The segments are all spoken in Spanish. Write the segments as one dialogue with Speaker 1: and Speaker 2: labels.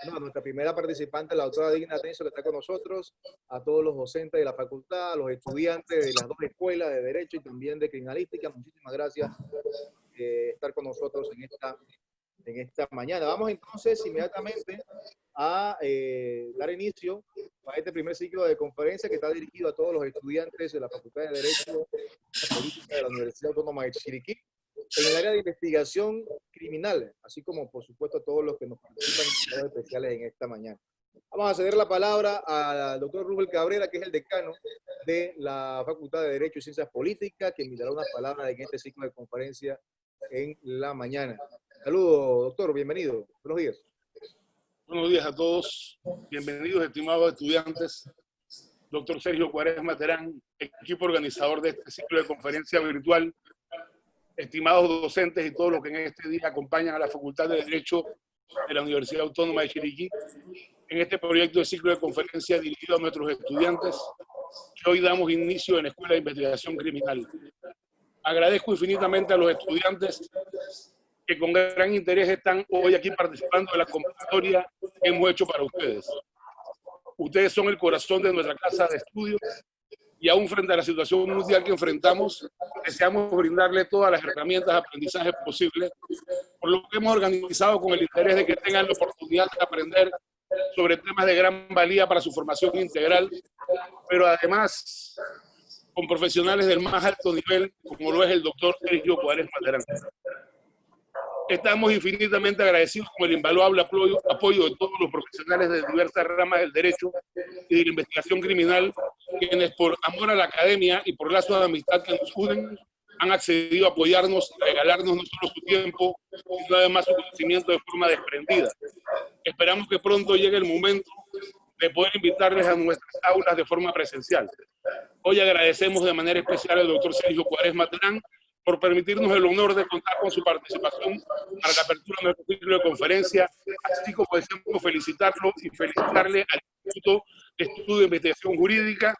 Speaker 1: no, nuestra primera participante, la doctora Digna Tencio, que está con nosotros, a todos los docentes de la facultad, a los estudiantes de las dos escuelas de Derecho y también de Criminalística. Muchísimas gracias por estar con nosotros en esta mañana. Vamos entonces inmediatamente a dar inicio a este primer ciclo de conferencia que está dirigido a todos los estudiantes de la Facultad de Derecho y Política de la Universidad Autónoma de Chiriquí, en el área de investigación criminal, así como, por supuesto, a todos los que nos participan en invitados especiales en esta mañana. Vamos a ceder la palabra al doctor Rubén Cabrera, que es el decano de la Facultad de Derecho y Ciencias Políticas, que me dará unas palabras en este ciclo de conferencia en la mañana. Saludos, doctor, bienvenido. Buenos días.
Speaker 2: Buenos días a todos. Bienvenidos, estimados estudiantes. Doctor Sergio Cuaresma Terán, equipo organizador de este ciclo de conferencia virtual. Estimados docentes y todos los que en este día acompañan a la Facultad de Derecho de la Universidad Autónoma de Chiriquí, en este proyecto de ciclo de conferencia dirigido a nuestros estudiantes, que hoy damos inicio en la Escuela de Investigación Criminal. Agradezco infinitamente a los estudiantes que con gran interés están hoy aquí participando de la convocatoria que hemos hecho para ustedes. Ustedes son el corazón de nuestra casa de estudio y aún frente a la situación mundial que enfrentamos, deseamos brindarle todas las herramientas de aprendizaje posibles, por lo que hemos organizado con el interés de que tengan la oportunidad de aprender sobre temas de gran valía para su formación integral, pero además con profesionales del más alto nivel, como lo es el doctor Sergio Cuaresma Terán. Estamos infinitamente agradecidos con el invaluable apoyo de todos los profesionales de diversas ramas del derecho y de la investigación criminal, quienes por amor a la academia y por lazos de amistad que nos unen, han accedido a apoyarnos, a regalarnos no solo su tiempo, sino además su conocimiento de forma desprendida. Esperamos que pronto llegue el momento de poder invitarles a nuestras aulas de forma presencial. Hoy agradecemos de manera especial al doctor Sergio Cuaresma Terán por permitirnos el honor de contar con su participación para la apertura de nuestro ciclo de conferencia, así como deseamos felicitarlo y felicitarle al Instituto de Estudio de Investigación Jurídica,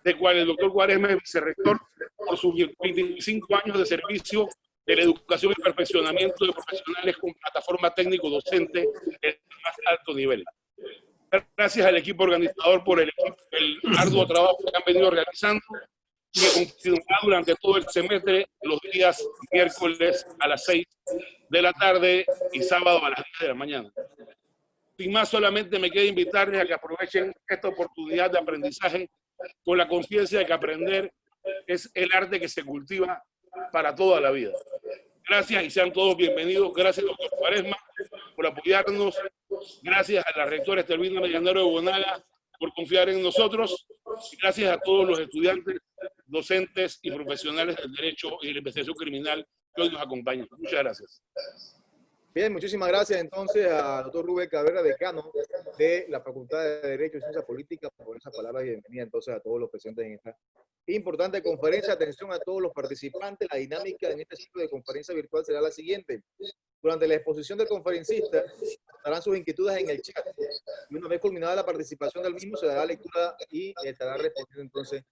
Speaker 2: del cual el doctor Cuaresma es vicerrector, por sus 25 años de servicio de la educación y perfeccionamiento de profesionales con plataforma técnico-docente del más alto nivel. Gracias al equipo organizador por el arduo trabajo que han venido realizando, que continuará durante todo el semestre, los días miércoles a las 6 de la tarde y sábado a las 10 de la mañana. Sin más, solamente me queda invitarles a que aprovechen esta oportunidad de aprendizaje con la conciencia de que aprender es el arte que se cultiva para toda la vida. Gracias y sean todos bienvenidos. Gracias, doctor Cuaresma, por apoyarnos. Gracias a la rectora Estelvina Medianero de Bonaga por confiar en nosotros. Y gracias a todos los estudiantes, docentes y profesionales del derecho y de la investigación criminal que hoy nos acompañan. Muchas gracias.
Speaker 1: Bien, muchísimas gracias entonces al doctor Rubén Cabrera, decano de la Facultad de Derecho y Ciencias Políticas, por esas palabras y bienvenida entonces a todos los presentes en esta importante conferencia. Atención a todos los participantes, la dinámica en este ciclo de conferencia virtual será la siguiente. Durante la exposición del conferencista, estarán sus inquietudes en el chat. Y una vez culminada la participación del mismo, se dará lectura y estará respondiendo entonces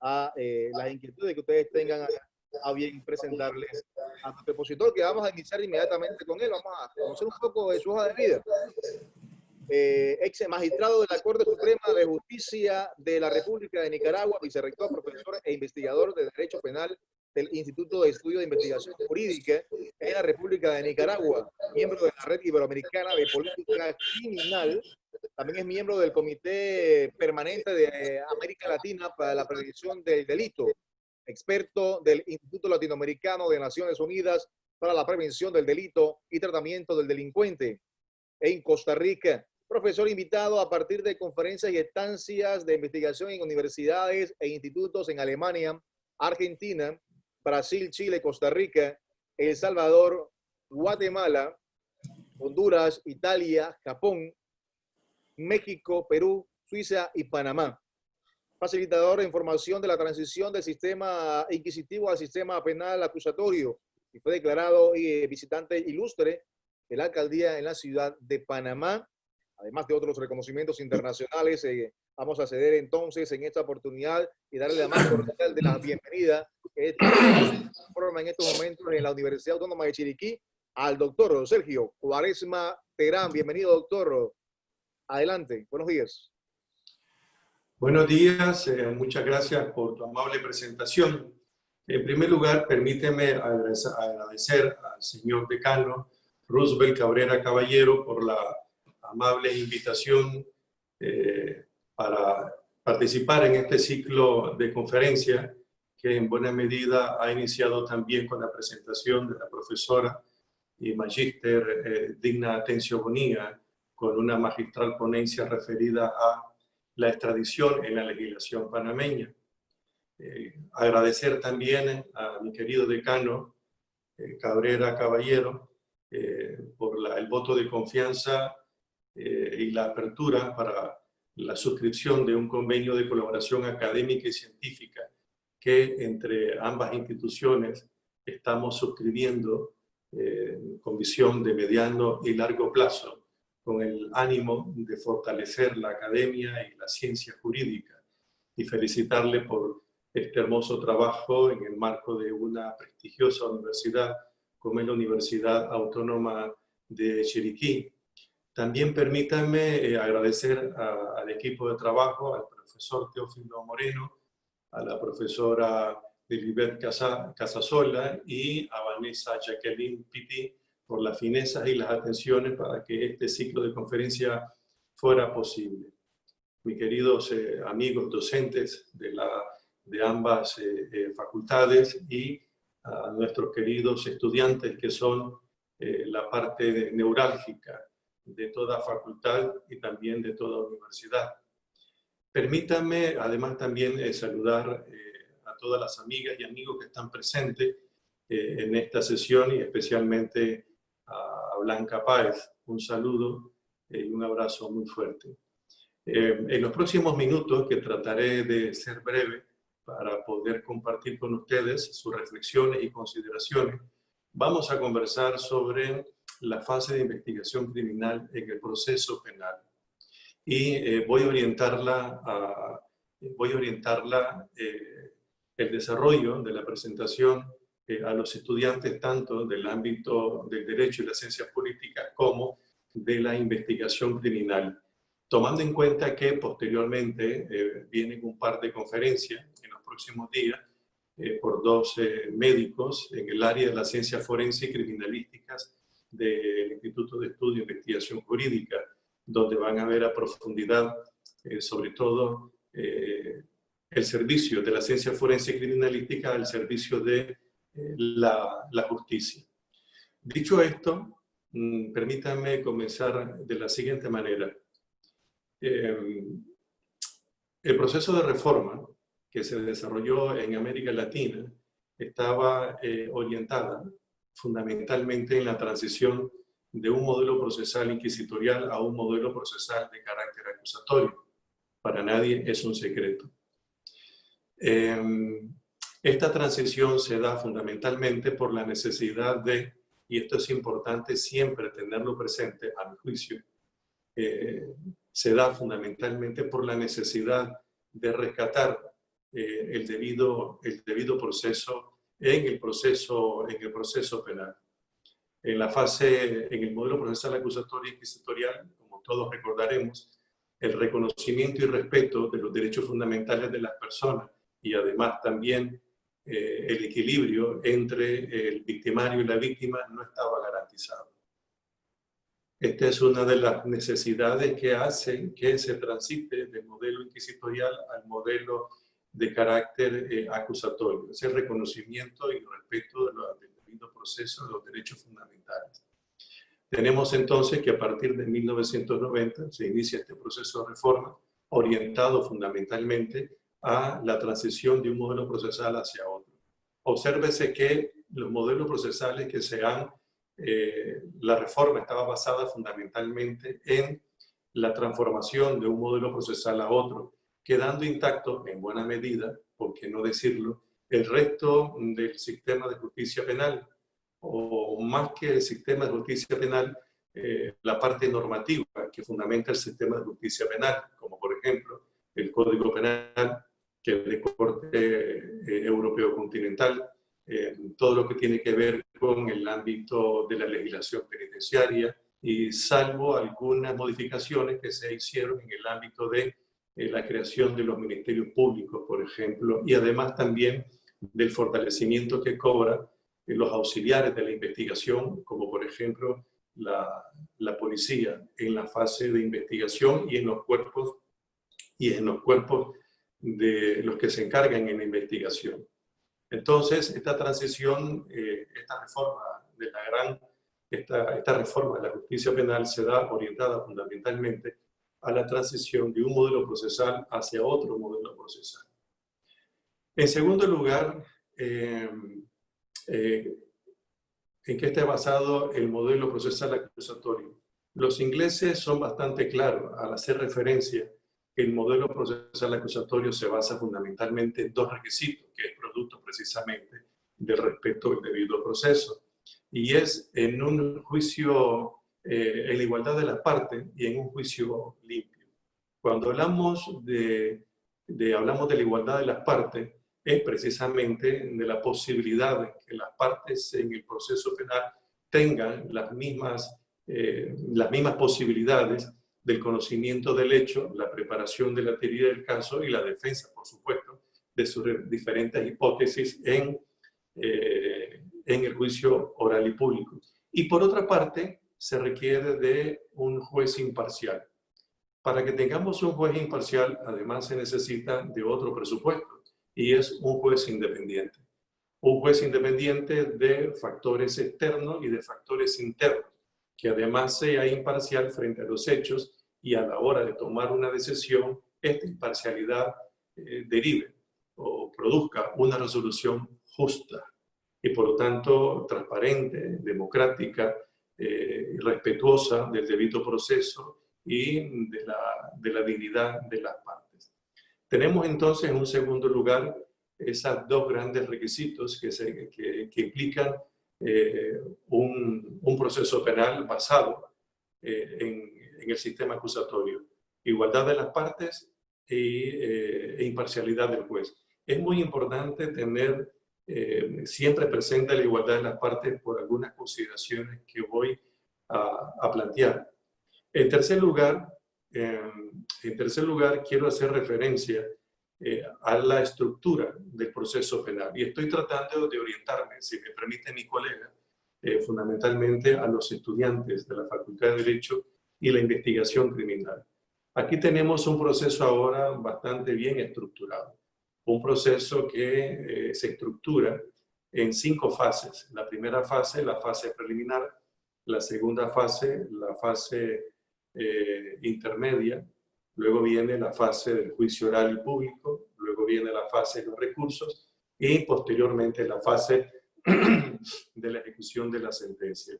Speaker 1: a las inquietudes que ustedes tengan a bien presentarles a nuestro expositor, que vamos a iniciar inmediatamente con él. Vamos a conocer un poco de su hoja de vida. Ex magistrado de la Corte Suprema de Justicia de la República de Nicaragua, vicerrector, profesor e investigador de Derecho Penal del Instituto de Estudio de Investigación Jurídica en la República de Nicaragua, miembro de la Red Iberoamericana de Política Criminal. También es miembro del Comité Permanente de América Latina para la Prevención del Delito, experto del Instituto Latinoamericano de Naciones Unidas para la Prevención del Delito y Tratamiento del Delincuente en Costa Rica, profesor invitado a partir de conferencias y estancias de investigación en universidades e institutos en Alemania, Argentina, Brasil, Chile, Costa Rica, El Salvador, Guatemala, Honduras, Italia, Japón, México, Perú, Suiza y Panamá. Facilitador de información de la transición del sistema inquisitivo al sistema penal acusatorio y fue declarado visitante ilustre de la alcaldía en la ciudad de Panamá, además de otros reconocimientos internacionales. Vamos a ceder entonces en esta oportunidad y darle la más cordial de la bienvenida que forma en estos momentos en la Universidad Autónoma de Chiriquí al doctor Sergio Cuaresma Terán. Bienvenido, doctor. Adelante, buenos días.
Speaker 3: Buenos días, muchas gracias por tu amable presentación. En primer lugar, permíteme agradecer al señor decano Roosevelt Cabrera Caballero por la amable invitación para participar en este ciclo de conferencia que en buena medida ha iniciado también con la presentación de la profesora y magíster Digna Atencio Bonilla, con una magistral ponencia referida a la extradición en la legislación panameña. Agradecer también a mi querido decano Cabrera Caballero por el voto de confianza y la apertura para la suscripción de un convenio de colaboración académica y científica que entre ambas instituciones estamos suscribiendo con visión de mediano y largo plazo, con el ánimo de fortalecer la academia y la ciencia jurídica, y felicitarle por este hermoso trabajo en el marco de una prestigiosa universidad como es la Universidad Autónoma de Chiriquí. También permítanme agradecer al equipo de trabajo, al profesor Teófilo Moreno, a la profesora Lilibet Casasola y a Vanessa Jacqueline Pitti por las finezas y las atenciones para que este ciclo de conferencia fuera posible. Mis queridos amigos docentes de ambas facultades y a nuestros queridos estudiantes que son la parte neurálgica de toda facultad y también de toda universidad. Permítanme además también saludar a todas las amigas y amigos que están presentes en esta sesión y especialmente a Blanca Páez. Un saludo y un abrazo muy fuerte. En los próximos minutos, que trataré de ser breve para poder compartir con ustedes sus reflexiones y consideraciones, vamos a conversar sobre la fase de investigación criminal en el proceso penal. Y voy a orientarla el desarrollo de la presentación a los estudiantes tanto del ámbito del derecho y las ciencias políticas como de la investigación criminal, tomando en cuenta que posteriormente vienen un par de conferencias en los próximos días por dos médicos en el área de las ciencias forenses y criminalísticas del Instituto de Estudio e Investigación Jurídica, donde van a ver a profundidad sobre todo el servicio de la ciencia forense y criminalística al servicio de la justicia. Dicho esto, permítanme comenzar de la siguiente manera. El proceso de reforma que se desarrolló en América Latina estaba orientada fundamentalmente en la transición de un modelo procesal inquisitorial a un modelo procesal de carácter acusatorio. Para nadie es un secreto. Esta transición se da fundamentalmente por la necesidad de, y esto es importante siempre tenerlo presente a mi juicio, se da fundamentalmente por la necesidad de rescatar el debido proceso en el proceso penal. En el modelo procesal acusatorio y inquisitorial, como todos recordaremos, el reconocimiento y respeto de los derechos fundamentales de las personas y además también el equilibrio entre el victimario y la víctima no estaba garantizado. Esta es una de las necesidades que hacen que se transite del modelo inquisitorial al modelo de carácter acusatorio. Es el reconocimiento y respeto del debido proceso de los derechos fundamentales. Tenemos entonces que a partir de 1990 se inicia este proceso de reforma orientado fundamentalmente a la transición de un modelo procesal hacia otro. Obsérvese que los modelos procesales que se han la reforma estaba basada fundamentalmente en la transformación de un modelo procesal a otro, quedando intacto en buena medida, por qué no decirlo, el resto del sistema de justicia penal, o más que el sistema de justicia penal, la parte normativa que fundamenta el sistema de justicia penal, como por ejemplo el Código Penal, que es de corte europeo continental, todo lo que tiene que ver con el ámbito de la legislación penitenciaria, y salvo algunas modificaciones que se hicieron en el ámbito de la creación de los ministerios públicos, por ejemplo, y además también del fortalecimiento que cobra los auxiliares de la investigación, como por ejemplo la policía en la fase de investigación y en los cuerpos de los que se encargan en la investigación. Entonces, esta transición, esta reforma de la justicia penal se da orientada fundamentalmente a la transición de un modelo procesal hacia otro modelo procesal. En segundo lugar, ¿en qué está basado el modelo procesal acusatorio? Los ingleses son bastante claros al hacer referencia que el modelo procesal acusatorio se basa fundamentalmente en dos requisitos, que es producto precisamente del respeto al debido proceso. Y es en un juicio, en la igualdad de las partes y en un juicio limpio. Cuando hablamos de la igualdad de las partes, es precisamente de la posibilidad de que las partes en el proceso penal tengan las mismas posibilidades del conocimiento del hecho, la preparación de la teoría del caso y la defensa, por supuesto, de sus diferentes hipótesis en el juicio oral y público. Y por otra parte, se requiere de un juez imparcial. Para que tengamos un juez imparcial, además se necesita de otro presupuesto, y es un juez independiente. Un juez independiente de factores externos y de factores internos, que además sea imparcial frente a los hechos y a la hora de tomar una decisión, esta imparcialidad derive o produzca una resolución justa y por lo tanto transparente, democrática, respetuosa del debido proceso y de la dignidad de las partes. Tenemos entonces en un segundo lugar esos dos grandes requisitos que implican un proceso penal basado en el sistema acusatorio. Igualdad de las partes e imparcialidad del juez. Es muy importante tener siempre presente la igualdad de las partes por algunas consideraciones que voy a plantear. En tercer lugar, quiero hacer referencia a la estructura del proceso penal. Y estoy tratando de orientarme, si me permite mi colega, fundamentalmente a los estudiantes de la Facultad de Derecho y la investigación criminal. Aquí tenemos un proceso ahora bastante bien estructurado. Un proceso que se estructura en 5 fases. La primera fase, la fase preliminar. La segunda fase, la fase intermedia. Luego viene la fase del juicio oral y público. Luego viene la fase de los recursos. Y posteriormente la fase de la ejecución de la sentencia.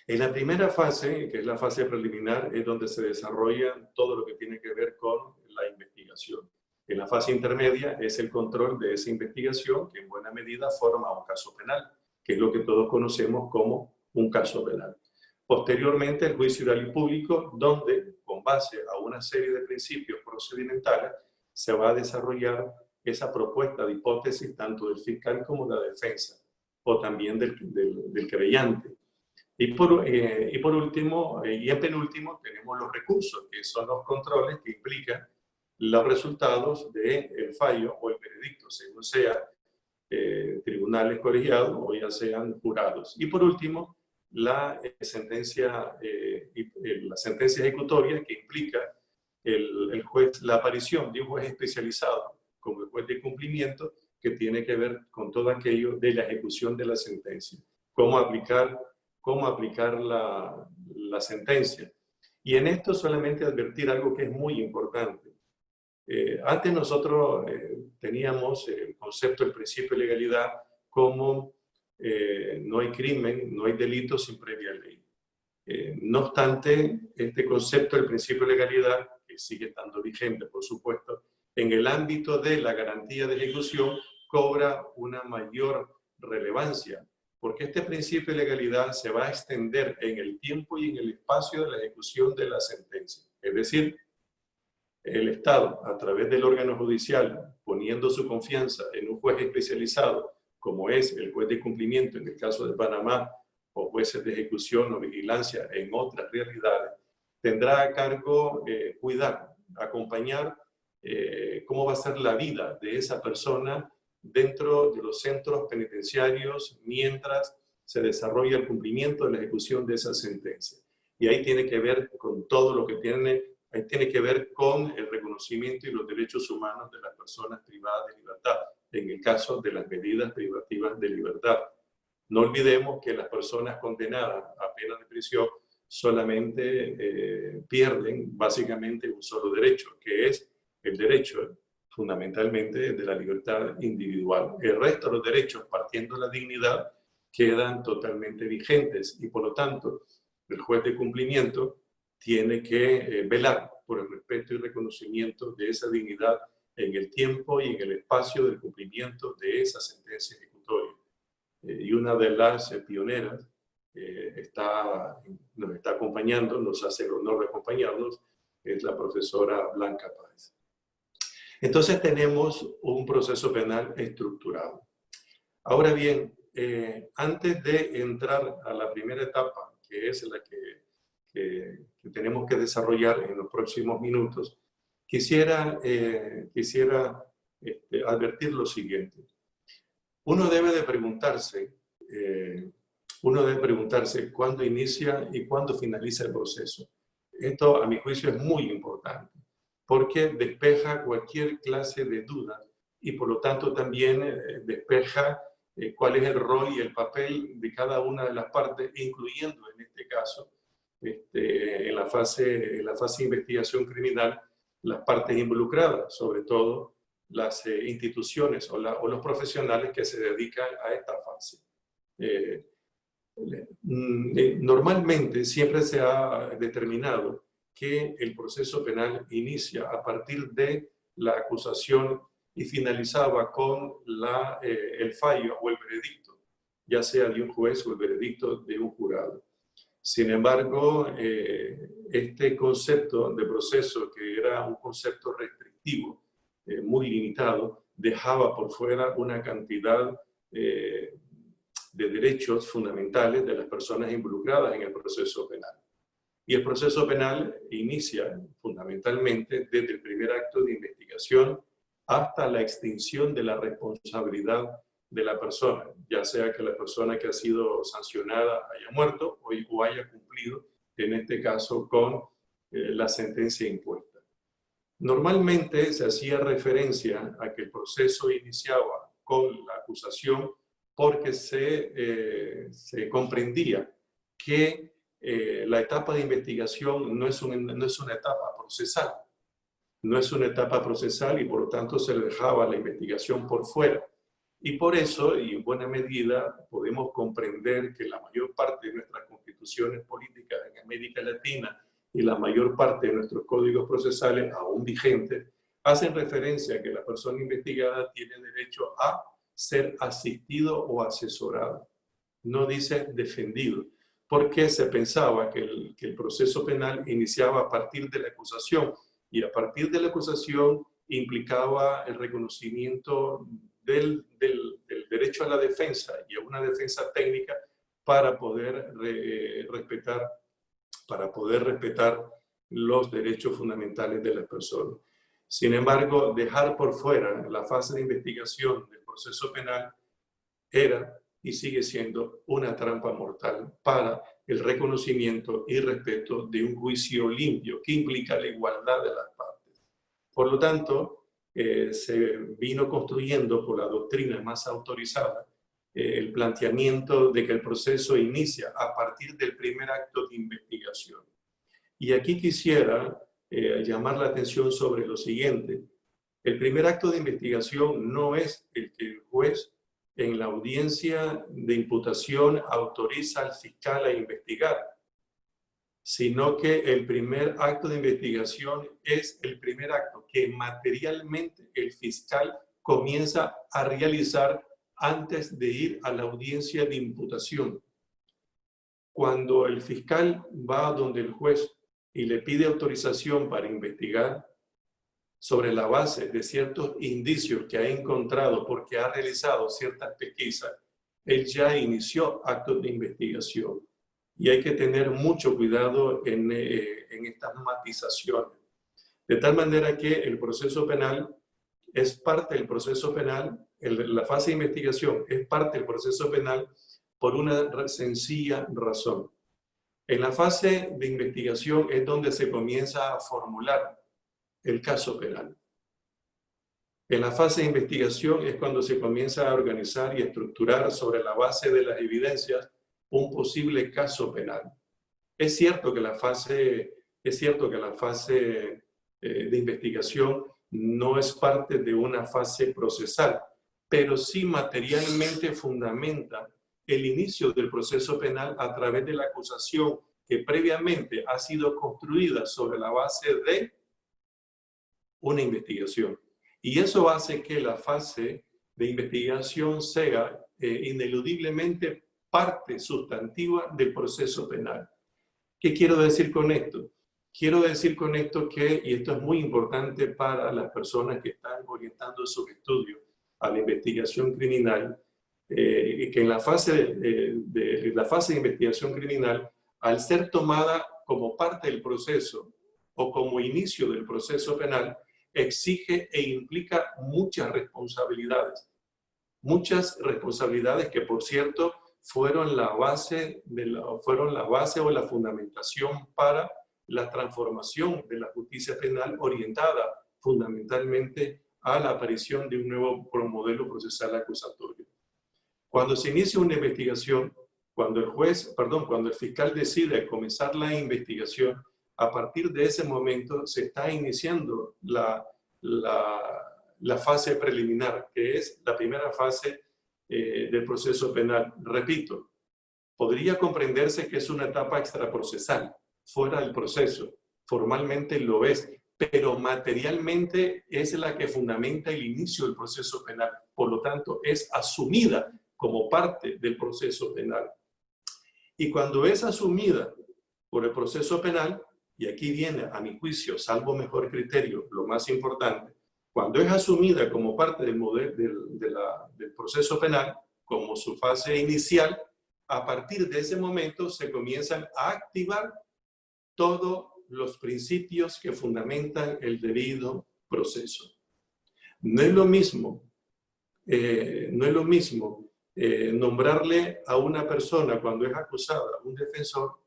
Speaker 3: En la primera fase, que es la fase preliminar, es donde se desarrolla todo lo que tiene que ver con la investigación. En la fase intermedia es el control de esa investigación que en buena medida forma un caso penal, que es lo que todos conocemos como un caso penal. Posteriormente, el juicio oral y público, donde, con base a una serie de principios procedimentales, se va a desarrollar esa propuesta de hipótesis tanto del fiscal como de la defensa, o también del creyente. Y por último, y en penúltimo, tenemos los recursos, que son los controles que implican los resultados del fallo o el veredicto, según sea tribunales colegiados o ya sean jurados. Y por último, la sentencia ejecutoria, que implica la aparición de un juez especializado como el juez de cumplimiento, que tiene que ver con todo aquello de la ejecución de la sentencia. Cómo aplicar la sentencia. Y en esto solamente advertir algo que es muy importante. Antes nosotros teníamos el concepto del principio de legalidad como no hay crimen, no hay delito sin previa ley. No obstante, este concepto del principio de legalidad, que sigue estando vigente, por supuesto, en el ámbito de la garantía de ejecución, cobra una mayor relevancia, porque este principio de legalidad se va a extender en el tiempo y en el espacio de la ejecución de la sentencia. Es decir, el Estado, a través del órgano judicial, poniendo su confianza en un juez especializado, como es el juez de cumplimiento en el caso de Panamá, o jueces de ejecución o vigilancia en otras realidades, tendrá a cargo cuidar, acompañar cómo va a ser la vida de esa persona dentro de los centros penitenciarios mientras se desarrolla el cumplimiento de la ejecución de esa sentencia. Y ahí tiene que ver con todo lo que tiene que ver con el reconocimiento y los derechos humanos de las personas privadas de libertad, en el caso de las medidas privativas de libertad. No olvidemos que las personas condenadas a pena de prisión solamente pierden básicamente un solo derecho, que es el derecho fundamentalmente de la libertad individual. El resto de los derechos, partiendo de la dignidad, quedan totalmente vigentes y por lo tanto el juez de cumplimiento tiene que velar por el respeto y reconocimiento de esa dignidad en el tiempo y en el espacio del cumplimiento de esa sentencia ejecutoria. Y una de las pioneras nos está acompañando, nos hace el honor de acompañarnos, es la profesora Blanca Páez. Entonces tenemos un proceso penal estructurado. Ahora bien, antes de entrar a la primera etapa, que es la que tenemos que desarrollar en los próximos minutos, quisiera advertir lo siguiente. Uno debe de preguntarse cuándo inicia y cuándo finaliza el proceso. Esto, a mi juicio, es muy importante, porque despeja cualquier clase de duda y, por lo tanto, también despeja cuál es el rol y el papel de cada una de las partes, incluyendo, en este caso, en la fase de investigación criminal, las partes involucradas, sobre todo las instituciones o los profesionales que se dedican a esta fase. Normalmente siempre se ha determinado que el proceso penal inicia a partir de la acusación y finalizaba con el fallo o el veredicto, ya sea de un juez o el veredicto de un jurado. Sin embargo, este concepto de proceso, que era un concepto restrictivo, muy limitado, dejaba por fuera una cantidad de derechos fundamentales de las personas involucradas en el proceso penal. Y el proceso penal inicia fundamentalmente desde el primer acto de investigación hasta la extinción de la responsabilidad de la persona, ya sea que la persona que ha sido sancionada haya muerto o haya cumplido, en este caso, con la sentencia impuesta. Normalmente se hacía referencia a que el proceso iniciaba con la acusación porque se comprendía que la etapa de investigación no es una etapa procesal. No es una etapa procesal y por lo tanto se le dejaba la investigación por fuera. Y por eso, y en buena medida, podemos comprender que la mayor parte de nuestras constituciones políticas en América Latina y la mayor parte de nuestros códigos procesales, aún vigentes, hacen referencia a que la persona investigada tiene derecho a ser asistido o asesorado. No dice defendido, porque se pensaba que el proceso penal iniciaba a partir de la acusación y a partir de la acusación implicaba el reconocimiento del derecho a la defensa y a una defensa técnica para poder respetar los derechos fundamentales de las personas. Sin embargo, dejar por fuera la fase de investigación del proceso penal era y sigue siendo una trampa mortal para el reconocimiento y respeto de un juicio limpio que implica la igualdad de las partes. Por lo tanto, se vino construyendo por la doctrina más autorizada el planteamiento de que el proceso inicia a partir del primer acto de investigación. Y aquí quisiera llamar la atención sobre lo siguiente. El primer acto de investigación no es el que el juez en la audiencia de imputación autoriza al fiscal a investigar, sino que el primer acto de investigación es el primer acto que materialmente el fiscal comienza a realizar antes de ir a la audiencia de imputación. Cuando el fiscal va donde el juez y le pide autorización para investigar sobre la base de ciertos indicios que ha encontrado porque ha realizado ciertas pesquisas, él ya inició actos de investigación. Y hay que tener mucho cuidado en estas matizaciones. De tal manera que el proceso penal es parte del proceso penal, la fase de investigación es parte del proceso penal por una sencilla razón. En la fase de investigación es donde se comienza a formular el caso penal. En la fase de investigación es cuando se comienza a organizar y estructurar sobre la base de las evidencias un posible caso penal. Es cierto que la fase de investigación no es parte de una fase procesal, pero sí materialmente fundamenta el inicio del proceso penal a través de la acusación que previamente ha sido construida sobre la base de una investigación. Y eso hace que la fase de investigación sea ineludiblemente parte sustantiva del proceso penal. ¿Qué quiero decir con esto? Quiero decir con esto que, y esto es muy importante para las personas que están orientando sus estudios a la investigación criminal, que en la fase de investigación criminal, al ser tomada como parte del proceso o como inicio del proceso penal, exige e implica muchas responsabilidades. Muchas responsabilidades que, por cierto, fueron la base o la fundamentación para la transformación de la justicia penal orientada fundamentalmente a la aparición de un nuevo modelo procesal acusatorio. Cuando se inicia una investigación, cuando el fiscal decide comenzar la investigación, a partir de ese momento se está iniciando la fase preliminar, que es la primera fase del proceso penal. Repito, podría comprenderse que es una etapa extraprocesal, fuera del proceso. Formalmente lo es, pero materialmente es la que fundamenta el inicio del proceso penal. Por lo tanto, es asumida como parte del proceso penal. Y cuando es asumida por el proceso penal, y aquí viene, a mi juicio, salvo mejor criterio, lo más importante, cuando es asumida como parte del proceso penal, como su fase inicial, a partir de ese momento se comienzan a activar todos los principios que fundamentan el debido proceso. No es lo mismo, nombrarle a una persona cuando es acusada un defensor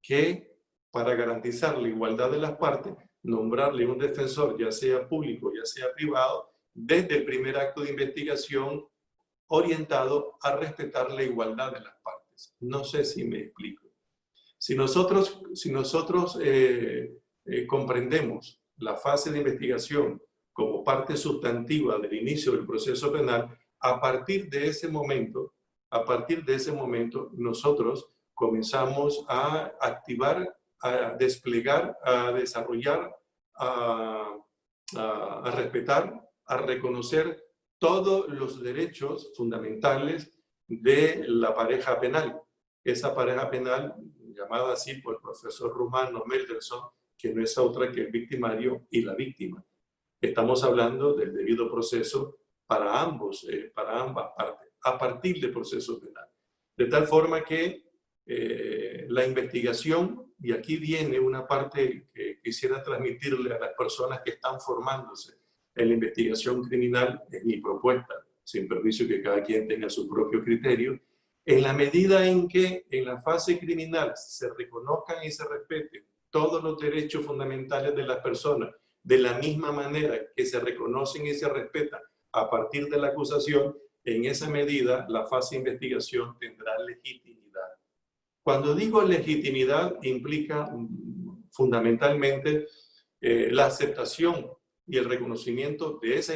Speaker 3: que, para garantizar la igualdad de las partes, nombrarle un defensor, ya sea público, ya sea privado, desde el primer acto de investigación orientado a respetar la igualdad de las partes. No sé si me explico. Si nosotros comprendemos la fase de investigación como parte sustantiva del inicio del proceso penal, a partir de ese momento, nosotros comenzamos a activar, a desplegar, a desarrollar, a respetar, a reconocer todos los derechos fundamentales de la pareja penal. Esa pareja penal, llamada así por el profesor rumano Mendelssohn, que no es otra que el victimario y la víctima. Estamos hablando del debido proceso para ambas partes, a partir del proceso penal. De tal forma que la investigación, y aquí viene una parte que quisiera transmitirle a las personas que están formándose en la investigación criminal, es mi propuesta, sin perjuicio que cada quien tenga su propio criterio, en la medida en que en la fase criminal se reconozcan y se respeten todos los derechos fundamentales de las personas, de la misma manera que se reconocen y se respetan a partir de la acusación, en esa medida la fase de investigación tendrá legitimidad. Cuando digo legitimidad, implica fundamentalmente la aceptación y el reconocimiento de esa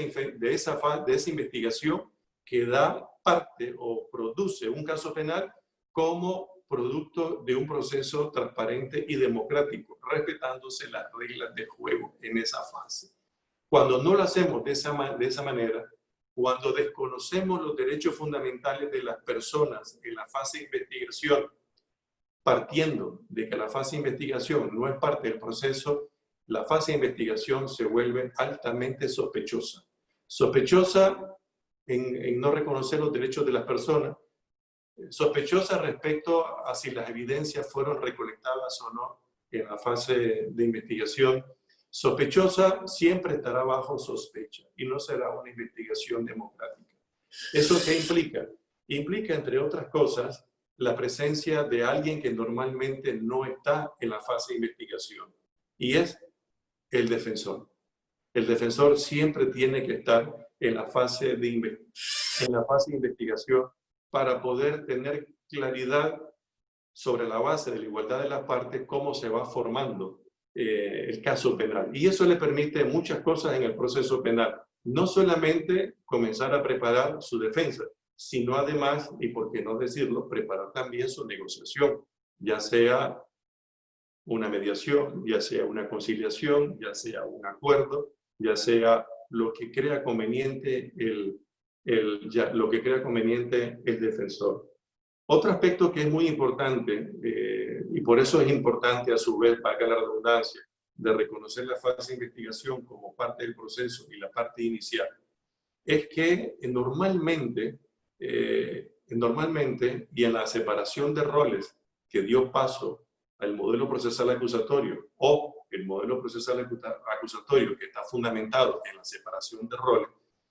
Speaker 3: investigación que da parte o produce un caso penal como producto de un proceso transparente y democrático, respetándose las reglas de juego en esa fase. Cuando no lo hacemos de esa manera, cuando desconocemos los derechos fundamentales de las personas en la fase de investigación, partiendo de que la fase de investigación no es parte del proceso, la fase de investigación se vuelve altamente sospechosa. Sospechosa en no reconocer los derechos de las personas, sospechosa respecto a si las evidencias fueron recolectadas o no en la fase de investigación. Sospechosa siempre estará bajo sospecha y no será una investigación democrática. ¿Eso qué implica? Implica, entre otras cosas, la presencia de alguien que normalmente no está en la fase de investigación, y es el defensor. El defensor siempre tiene que estar en la fase de investigación para poder tener claridad sobre la base de la igualdad de las partes, cómo se va formando el caso penal. Y eso le permite muchas cosas en el proceso penal. No solamente comenzar a preparar su defensa, sino además, y por qué no decirlo, preparar también su negociación, ya sea una mediación, ya sea una conciliación, ya sea un acuerdo, ya sea lo que crea conveniente el defensor. Otro aspecto que es muy importante, y por eso es importante a su vez, valga la redundancia, de reconocer la fase de investigación como parte del proceso y la parte inicial, es que normalmente y en la separación de roles que dio paso al modelo procesal acusatorio o el modelo procesal acusatorio que está fundamentado en la separación de roles,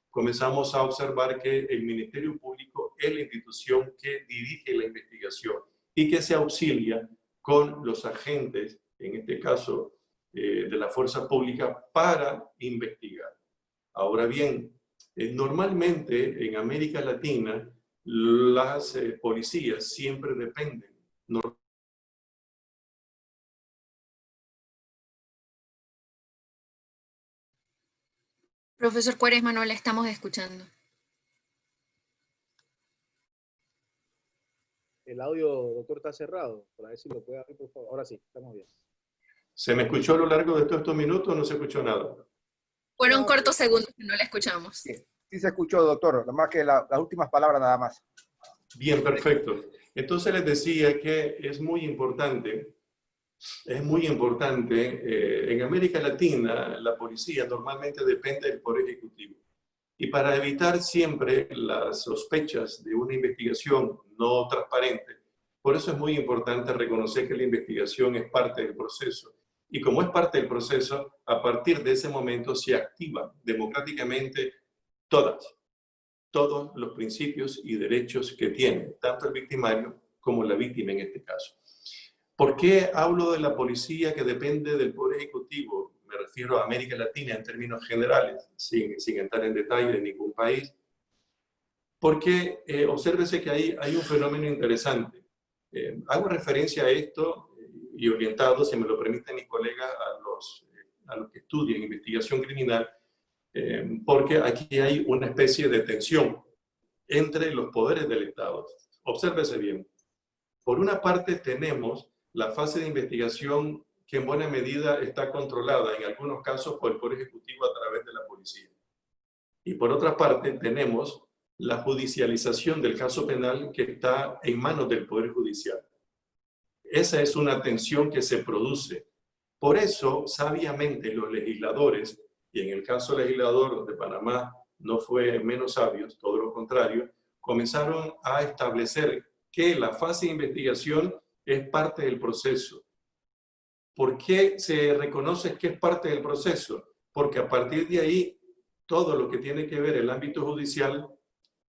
Speaker 3: comenzamos a observar que el Ministerio Público es la institución que dirige la investigación y que se auxilia con los agentes, en este caso de la fuerza pública, para investigar. Ahora bien, normalmente en América Latina las policías siempre dependen.
Speaker 4: Profesor Cuaresma, no le estamos escuchando.
Speaker 1: El audio, doctor, está cerrado. Para ver si lo puede abrir, por favor. Ahora sí, estamos bien.
Speaker 3: ¿Se me escuchó a lo largo de todos estos minutos o no se escuchó nada?
Speaker 4: Fueron cortos segundos que no le escuchamos.
Speaker 5: Sí, sí se escuchó, doctor, nada más que las últimas palabras nada más.
Speaker 3: Bien, perfecto. Entonces les decía que es muy importante, en América Latina la policía normalmente depende del Poder Ejecutivo. Y para evitar siempre las sospechas de una investigación no transparente, por eso es muy importante reconocer que la investigación es parte del proceso. Y como es parte del proceso, a partir de ese momento se activan democráticamente todos los principios y derechos que tiene, tanto el victimario como la víctima en este caso. ¿Por qué hablo de la policía que depende del Poder Ejecutivo? Me refiero a América Latina en términos generales, sin entrar en detalle de ningún país. Porque obsérvese que hay un fenómeno interesante. Hago referencia a esto y orientado, si me lo permiten mis colegas, a los que estudian investigación criminal, porque aquí hay una especie de tensión entre los poderes del Estado. Obsérvese bien. Por una parte tenemos la fase de investigación que en buena medida está controlada en algunos casos por el Poder Ejecutivo a través de la policía. Y por otra parte tenemos la judicialización del caso penal que está en manos del Poder Judicial. Esa es una tensión que se produce. Por eso, sabiamente, los legisladores, y en el caso legislador de Panamá no fue menos sabios, todo lo contrario, comenzaron a establecer que la fase de investigación es parte del proceso. ¿Por qué se reconoce que es parte del proceso? Porque a partir de ahí, todo lo que tiene que ver el ámbito judicial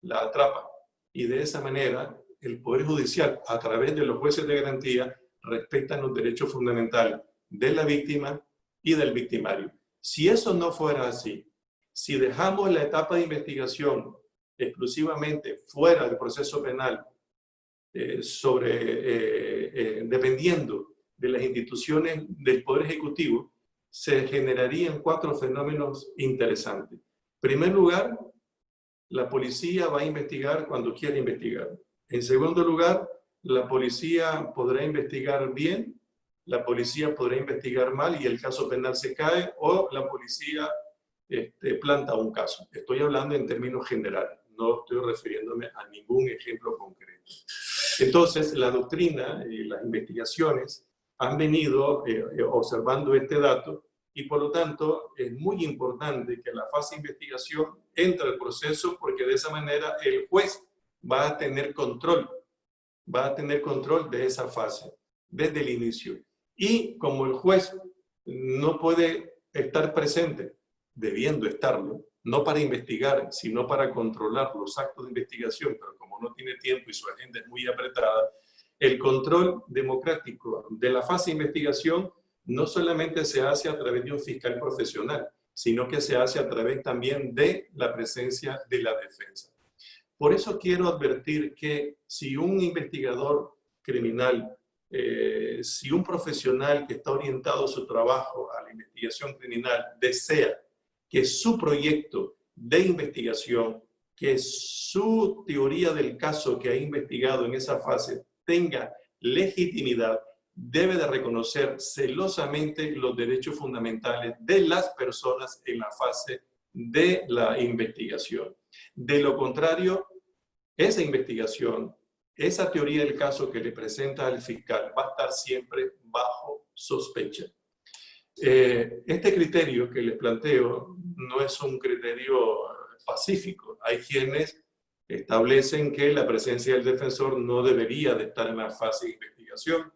Speaker 3: la atrapa. Y de esa manera, el Poder Judicial, a través de los jueces de garantía, respetan los derechos fundamentales de la víctima y del victimario. Si eso no fuera así, si dejamos la etapa de investigación exclusivamente fuera del proceso penal, dependiendo de las instituciones del Poder Ejecutivo, se generarían 4 fenómenos interesantes. En primer lugar, la policía va a investigar cuando quiere investigar. En segundo lugar, la policía podrá investigar bien, la policía podrá investigar mal y el caso penal se cae, o la policía planta un caso. Estoy hablando en términos generales, no estoy refiriéndome a ningún ejemplo concreto. Entonces, la doctrina y las investigaciones han venido observando este dato y por lo tanto es muy importante que la fase de investigación entre al proceso, porque de esa manera el juez va a tener control de esa fase desde el inicio. Y como el juez no puede estar presente, debiendo estarlo, no para investigar, sino para controlar los actos de investigación, pero como no tiene tiempo y su agenda es muy apretada, el control democrático de la fase de investigación no solamente se hace a través de un fiscal profesional, sino que se hace a través también de la presencia de la defensa. Por eso quiero advertir que si un investigador criminal, si un profesional que está orientado a su trabajo, a la investigación criminal, desea que su proyecto de investigación, que su teoría del caso que ha investigado en esa fase tenga legitimidad, debe de reconocer celosamente los derechos fundamentales de las personas en la fase de la investigación. De lo contrario, esa investigación, esa teoría del caso que le presenta al fiscal va a estar siempre bajo sospecha. Este criterio que les planteo no es un criterio pacífico. Hay quienes establecen que la presencia del defensor no debería de estar en la fase de investigación,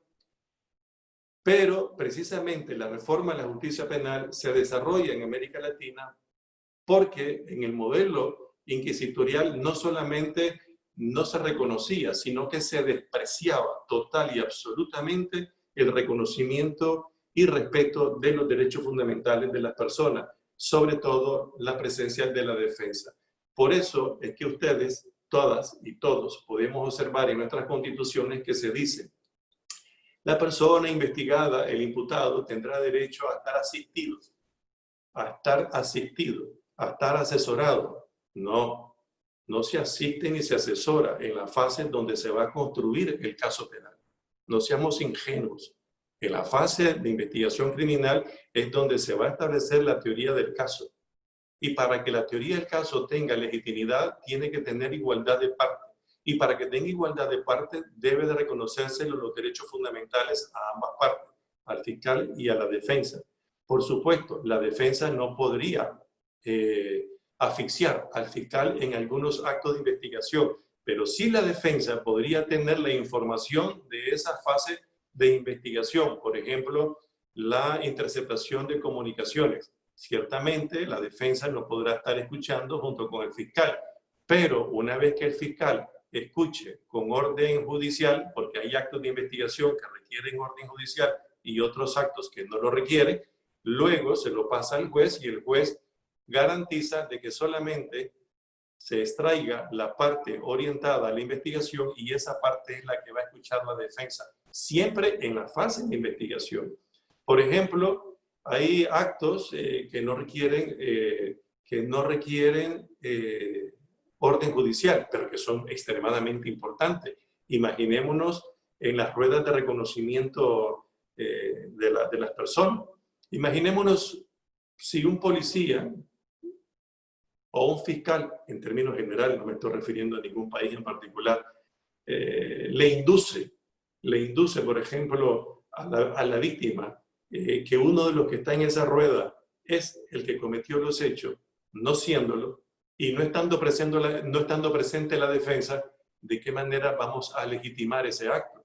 Speaker 3: pero precisamente la reforma de la justicia penal se desarrolla en América Latina porque en el modelo inquisitorial no solamente no se reconocía, sino que se despreciaba total y absolutamente el reconocimiento y respeto de los derechos fundamentales de las personas, sobre todo la presencia de la defensa. Por eso es que ustedes, todas y todos, podemos observar en nuestras constituciones que se dice: la persona investigada, el imputado, tendrá derecho a estar asistido, a estar asesorado. No se asiste ni se asesora en la fase donde se va a construir el caso penal. No seamos ingenuos. En la fase de investigación criminal es donde se va a establecer la teoría del caso. Y para que la teoría del caso tenga legitimidad, tiene que tener igualdad de partes. Y para que tenga igualdad de partes, debe de reconocerse los derechos fundamentales a ambas partes, al fiscal y a la defensa. Por supuesto, la defensa no podría asfixiar al fiscal en algunos actos de investigación, pero sí la defensa podría tener la información de esa fase de investigación, por ejemplo, la interceptación de comunicaciones. Ciertamente, la defensa no podrá estar escuchando junto con el fiscal, pero una vez que el fiscal escuche con orden judicial, porque hay actos de investigación que requieren orden judicial y otros actos que no lo requieren, luego se lo pasa al juez y el juez garantiza de que solamente se extraiga la parte orientada a la investigación y esa parte es la que va a escuchar la defensa, siempre en la fase de investigación. Por ejemplo, hay actos que no requieren orden judicial, pero que son extremadamente importantes. Imaginémonos en las ruedas de reconocimiento de las personas. Imaginémonos si un policía o un fiscal, en términos generales, no me estoy refiriendo a ningún país en particular, le induce, por ejemplo, a la víctima que uno de los que está en esa rueda es el que cometió los hechos, no siéndolo, y no estando presente la defensa, ¿de qué manera vamos a legitimar ese acto?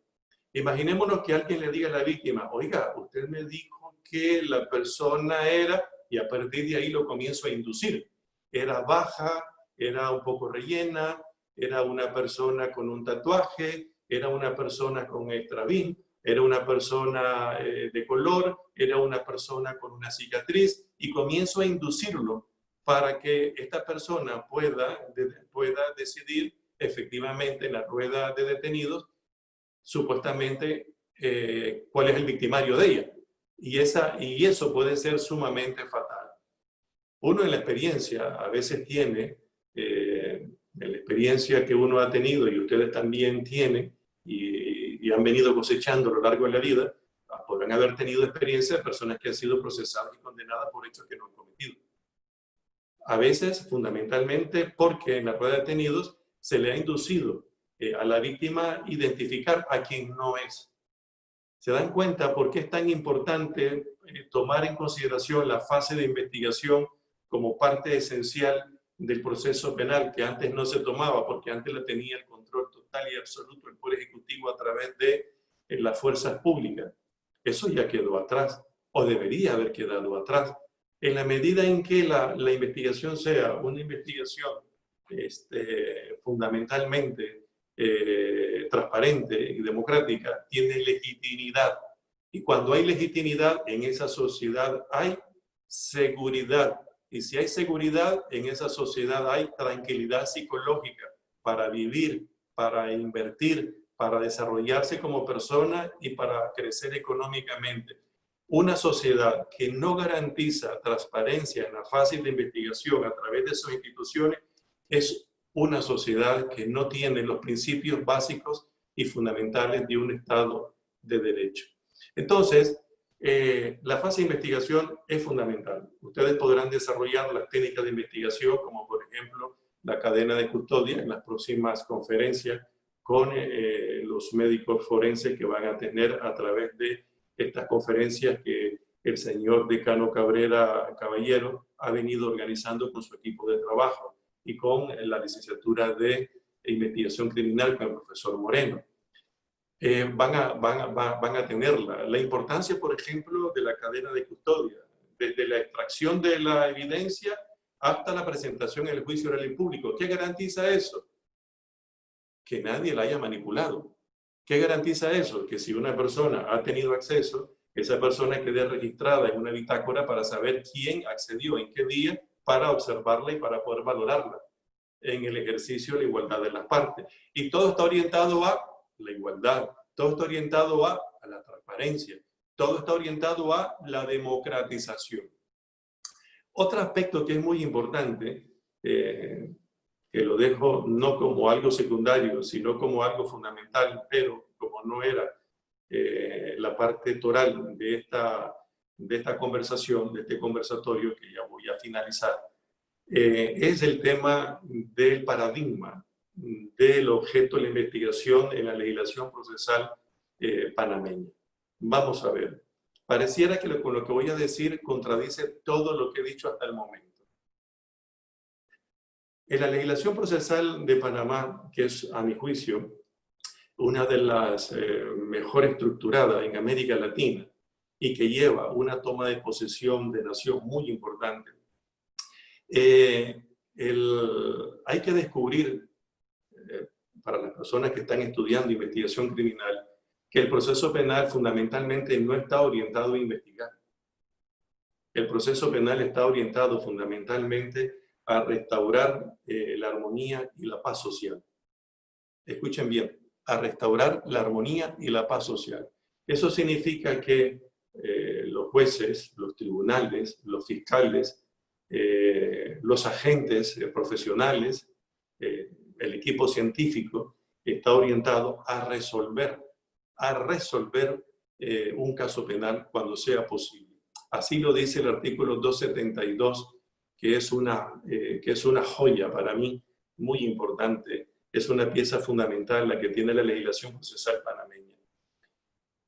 Speaker 3: Imaginémonos que alguien le diga a la víctima: oiga, usted me dijo que la persona era, y a partir de ahí lo comienzo a inducir. Era baja, era un poco rellena, era una persona con un tatuaje, era una persona con estrabismo, era una persona de color, era una persona con una cicatriz, y comienzo a inducirlo para que esta persona pueda decidir efectivamente en la rueda de detenidos, supuestamente, cuál es el victimario de ella. Y eso puede ser sumamente fatal. Uno en la experiencia a veces tiene, en la experiencia que uno ha tenido y ustedes también tienen y han venido cosechando a lo largo de la vida, podrán haber tenido experiencia de personas que han sido procesadas y condenadas por hechos que no han cometido. A veces, fundamentalmente, porque en la rueda de detenidos se le ha inducido a la víctima identificar a quien no es. ¿Se dan cuenta por qué es tan importante tomar en consideración la fase de investigación como parte esencial del proceso penal, que antes no se tomaba, porque antes la tenía el control total y absoluto del Poder Ejecutivo a través de las fuerzas públicas? Eso ya quedó atrás, o debería haber quedado atrás. En la medida en que la investigación sea una investigación fundamentalmente transparente y democrática, tiene legitimidad. Y cuando hay legitimidad en esa sociedad hay seguridad. Y si hay seguridad en esa sociedad hay tranquilidad psicológica para vivir, para invertir, para desarrollarse como persona y para crecer económicamente. Una sociedad que no garantiza transparencia en la fase de investigación a través de sus instituciones es una sociedad que no tiene los principios básicos y fundamentales de un Estado de Derecho. Entonces, la fase de investigación es fundamental. Ustedes podrán desarrollar las técnicas de investigación, como por ejemplo la cadena de custodia en las próximas conferencias con los médicos forenses que van a tener a través de estas conferencias que el señor decano Cabrera Caballero ha venido organizando con su equipo de trabajo y con la licenciatura de investigación criminal con el profesor Moreno. Van a tenerla. La importancia, por ejemplo, de la cadena de custodia, desde la extracción de la evidencia hasta la presentación en el juicio oral y público. ¿Qué garantiza eso? Que nadie la haya manipulado. ¿Qué garantiza eso? Que si una persona ha tenido acceso, esa persona quede registrada en una bitácora para saber quién accedió, en qué día, para observarla y para poder valorarla en el ejercicio de la igualdad de las partes. Y todo está orientado a la igualdad, todo está orientado a la transparencia, todo está orientado a la democratización. Otro aspecto que es muy importante, que lo dejo no como algo secundario, sino como algo fundamental, pero como no era la parte toral de esta conversación, de este conversatorio que ya voy a finalizar, es el tema del paradigma del objeto de la investigación en la legislación procesal panameña. Vamos a ver. Pareciera que con lo que voy a decir contradice todo lo que he dicho hasta el momento. En la legislación procesal de Panamá, que es, a mi juicio, una de las mejor estructuradas en América Latina y que lleva una toma de posesión de nación muy importante, hay que descubrir, para las personas que están estudiando investigación criminal, que el proceso penal fundamentalmente no está orientado a investigar. El proceso penal está orientado fundamentalmente a restaurar la armonía y la paz social. Escuchen bien, a restaurar la armonía y la paz social. Eso significa que los jueces, los tribunales, los fiscales, los agentes profesionales, el equipo científico está orientado a resolver un caso penal cuando sea posible. Así lo dice el artículo 272, que es una joya para mí muy importante. Es una pieza fundamental la que tiene la legislación procesal panameña.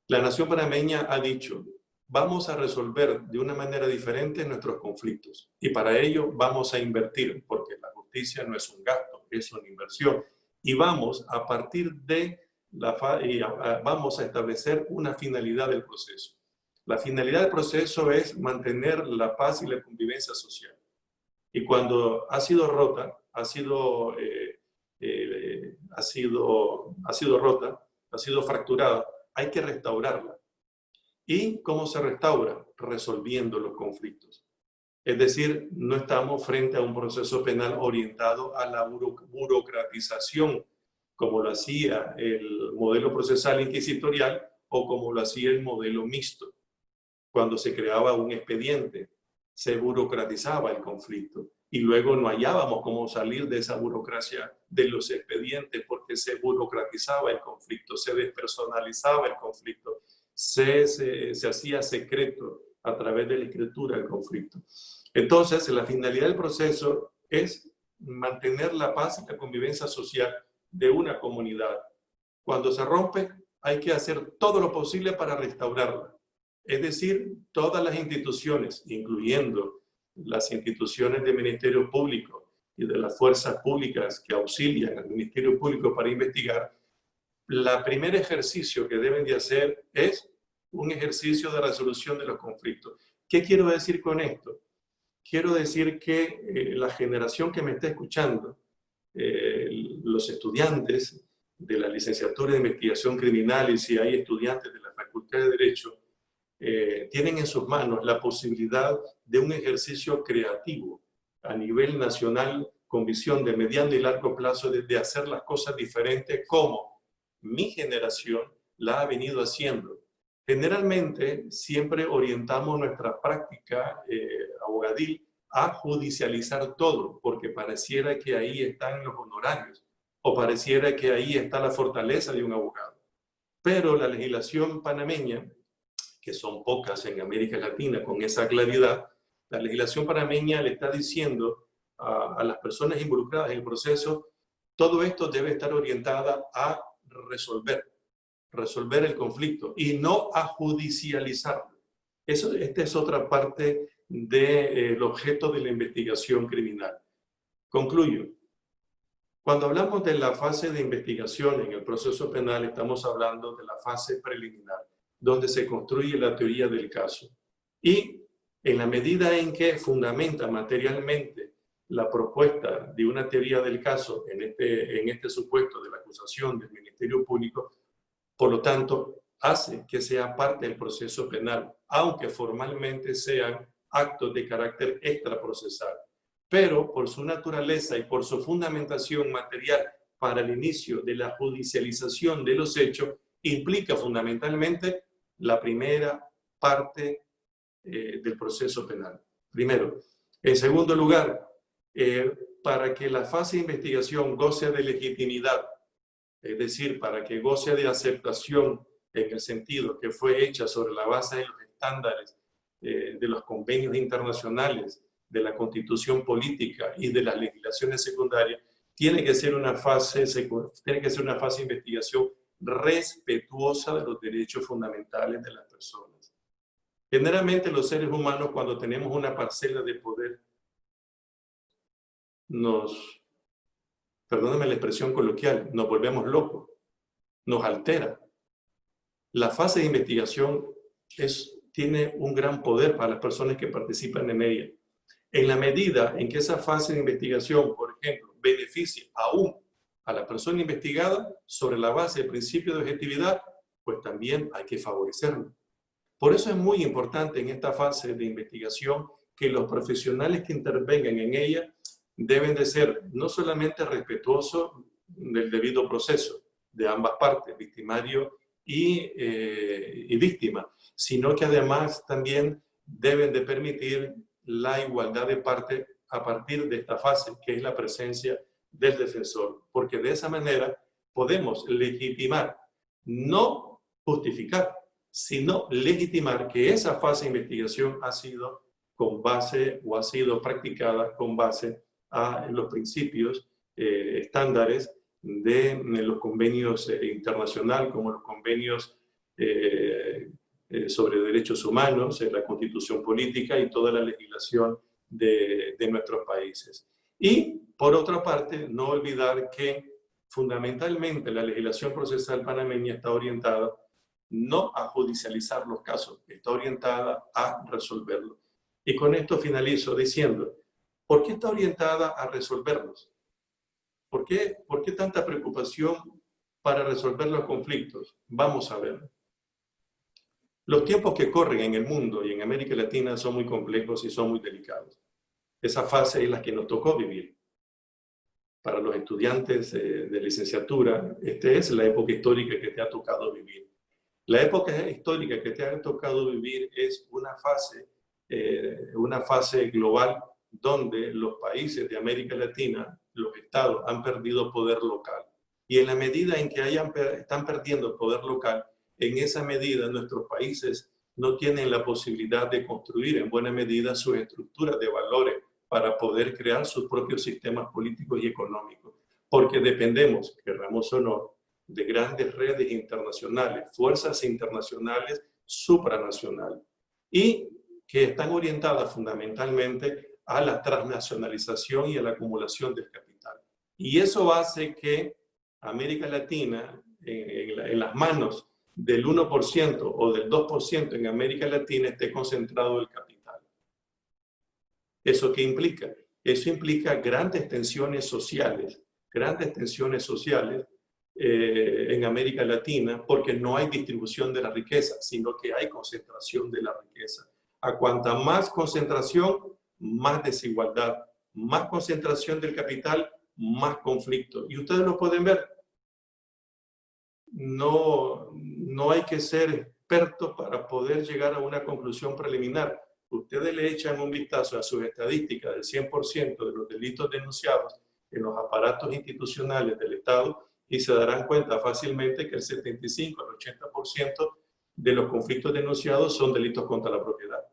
Speaker 3: La nación panameña ha dicho: vamos a resolver de una manera diferente nuestros conflictos y para ello vamos a invertir, porque la justicia no es un gasto, es una inversión. Y vamos a partir de vamos a establecer una finalidad del proceso. La finalidad del proceso es mantener la paz y la convivencia social. Y cuando ha sido rota, ha sido fracturada, hay que restaurarla. ¿Y cómo se restaura? Resolviendo los conflictos. Es decir, no estamos frente a un proceso penal orientado a la burocratización, como lo hacía el modelo procesal inquisitorial o como lo hacía el modelo mixto. Cuando se creaba un expediente, se burocratizaba el conflicto y luego no hallábamos cómo salir de esa burocracia de los expedientes porque se burocratizaba el conflicto, se despersonalizaba el conflicto, se hacía secreto a través de la escritura del conflicto. Entonces, la finalidad del proceso es mantener la paz y la convivencia social de una comunidad. Cuando se rompe, hay que hacer todo lo posible para restaurarla. Es decir, todas las instituciones, incluyendo las instituciones del Ministerio Público y de las fuerzas públicas que auxilian al Ministerio Público para investigar, el primer ejercicio que deben de hacer es un ejercicio de resolución de los conflictos. ¿Qué quiero decir con esto? Quiero decir que la generación que me está escuchando, los estudiantes de la licenciatura de investigación criminal, y si hay estudiantes de la Facultad de Derecho, tienen en sus manos la posibilidad de un ejercicio creativo a nivel nacional con visión de mediano y largo plazo de hacer las cosas diferentes como mi generación la ha venido haciendo. Generalmente siempre orientamos nuestra práctica abogadil a judicializar todo, porque pareciera que ahí están los honorarios o pareciera que ahí está la fortaleza de un abogado. Pero la legislación panameña, que son pocas en América Latina con esa claridad, la legislación panameña le está diciendo a las personas involucradas en el proceso, todo esto debe estar orientada a resolver el conflicto y no a judicializarlo. Esta es otra parte del objeto de la investigación criminal. Concluyo. Cuando hablamos de la fase de investigación en el proceso penal, estamos hablando de la fase preliminar, donde se construye la teoría del caso. Y en la medida en que fundamenta materialmente la propuesta de una teoría del caso, en este supuesto de la acusación del Ministerio Público, por lo tanto, hace que sea parte del proceso penal, aunque formalmente sean actos de carácter extraprocesal. Pero por su naturaleza y por su fundamentación material para el inicio de la judicialización de los hechos, implica fundamentalmente la primera parte del proceso penal. Primero. En segundo lugar, para que la fase de investigación goce de legitimidad, es decir, para que goce de aceptación en el sentido que fue hecha sobre la base de los estándares de los convenios internacionales, de la constitución política y de las legislaciones secundarias, tiene que ser una fase de investigación respetuosa de los derechos fundamentales de las personas. Generalmente los seres humanos, cuando tenemos una parcela de poder, perdónenme la expresión coloquial, nos volvemos locos, nos altera. La fase de investigación tiene un gran poder para las personas que participan en ella. En la medida en que esa fase de investigación, por ejemplo, beneficie aún a la persona investigada sobre la base del principio de objetividad, pues también hay que favorecerlo. Por eso es muy importante en esta fase de investigación que los profesionales que intervengan en ella deben de ser no solamente respetuosos del debido proceso de ambas partes, victimario y víctima, sino que además también deben de permitir la igualdad de parte a partir de esta fase, que es la presencia del defensor, porque de esa manera podemos legitimar, no justificar, sino legitimar que esa fase de investigación ha sido con base o ha sido practicada con base a los principios estándares de los convenios internacionales, como los convenios sobre derechos humanos, la constitución política y toda la legislación de nuestros países. Y, por otra parte, no olvidar que fundamentalmente la legislación procesal panameña está orientada no a judicializar los casos, está orientada a resolverlos. Y con esto finalizo diciendo, ¿por qué está orientada a resolverlos? ¿Por qué tanta preocupación para resolver los conflictos? Vamos a ver. Los tiempos que corren en el mundo y en América Latina son muy complejos y son muy delicados. Esa fase es la que nos tocó vivir. Para los estudiantes de licenciatura, esta es la época histórica que te ha tocado vivir. La época histórica que te ha tocado vivir es una fase global donde los países de América Latina, los estados, han perdido poder local. Y en la medida en que están perdiendo poder local, en esa medida nuestros países no tienen la posibilidad de construir en buena medida sus estructuras de valores para poder crear sus propios sistemas políticos y económicos. Porque dependemos, querramos o no, de grandes redes internacionales, fuerzas internacionales supranacionales, y que están orientadas fundamentalmente a la transnacionalización y a la acumulación del capital. Y eso hace que América Latina, en las manos del 1% o del 2% en América Latina, esté concentrado el capital. ¿Eso qué implica? Eso implica grandes tensiones sociales en América Latina, porque no hay distribución de la riqueza, sino que hay concentración de la riqueza. A cuanta más concentración, más desigualdad, más concentración del capital, más conflicto. Y ustedes lo pueden ver. No hay que ser expertos para poder llegar a una conclusión preliminar. Ustedes le echan un vistazo a sus estadísticas del 100% de los delitos denunciados en los aparatos institucionales del Estado y se darán cuenta fácilmente que el 75 al 80% de los conflictos denunciados son delitos contra la propiedad.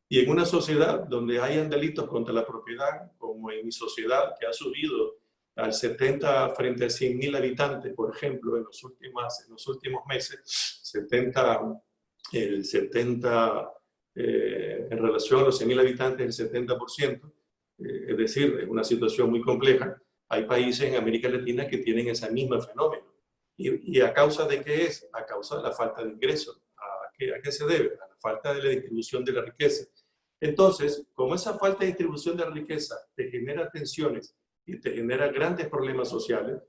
Speaker 3: Y en una sociedad donde hayan delitos contra la propiedad, como en mi sociedad, que ha subido al 70 frente a 100.000 habitantes, por ejemplo, en los últimos meses, en relación a los 100.000 habitantes, el 70%, es decir, es una situación muy compleja. Hay países en América Latina que tienen ese mismo fenómeno. ¿Y a causa de qué es? A causa de la falta de ingresos. ¿A qué se debe? A la falta de la distribución de la riqueza. Entonces, como esa falta de distribución de la riqueza te genera tensiones y te genera grandes problemas sociales,